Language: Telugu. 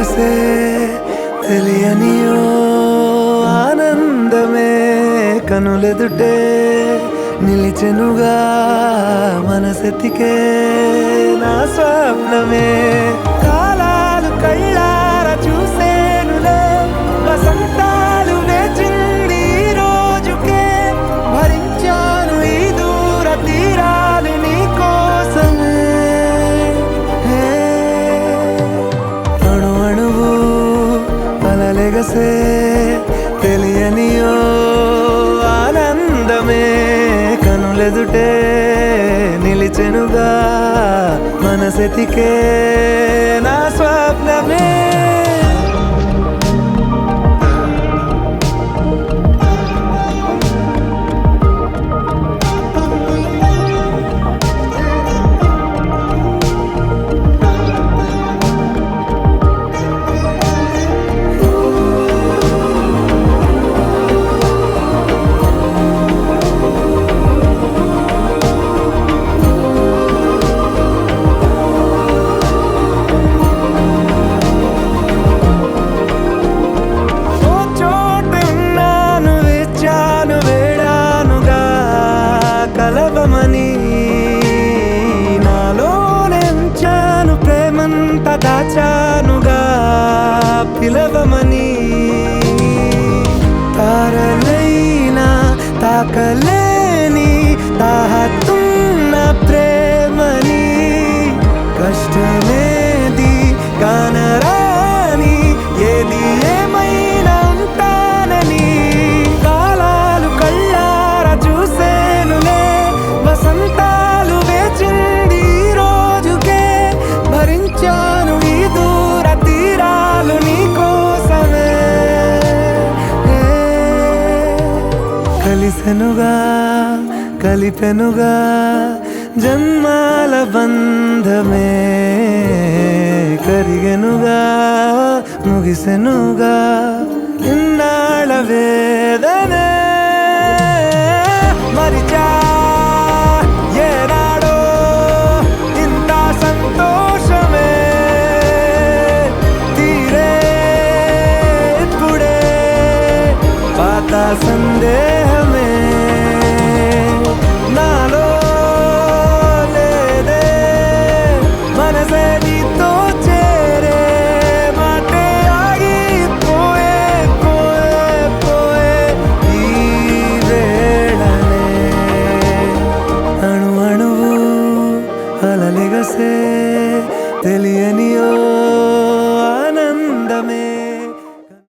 అలలెగసే తెలియనియో ఆనందమే కనులెదుటే నిలిచెనుగా మనసెతికే నా స్వప్నమే కాలాలు కళ్ళార చూసేనులే వసంతాలు వేచింది ఈ రోజుకే భరించాను ఈ దూర తీరాలు నీ కోసమే అణు అణువు అలలెగసే తెలియనియో ఆనందమే కనులెదుటే నిలిచెనుగా మనసెతికే నా స్వప్నమే కలవమని నాలోనెంచాను ప్రేమంత దాచానుగా పిలవమని తారలైనా తాకలేని తాహతున్న ప్రేమని కష్టమేది కానరాని ఏది ఏమైనా ఉంటానని కాలాలు కళ్ళార చూసేనులే వసంతాలు వేచింది ఈ రోజుకే భరించాను ఈ దూర తీరాలు నీ కోసమే కలిసెనుగా కలిపెనుగా జన్మాల బంధమే కరిగెనుగా ముగిసెనుగా ఇన్నాళ్ళ వేదనే మరిచా ఏనాడో ఇంత సంతోషమే తీరే ఇప్పుడే పాత సందేహమే నాలో లేదే మనసే నీతో చేరే మాటే ఆగిపోయే పోయే పోయే ఈ వేళనే అణు అణువు అలలెగసే తెలియనియో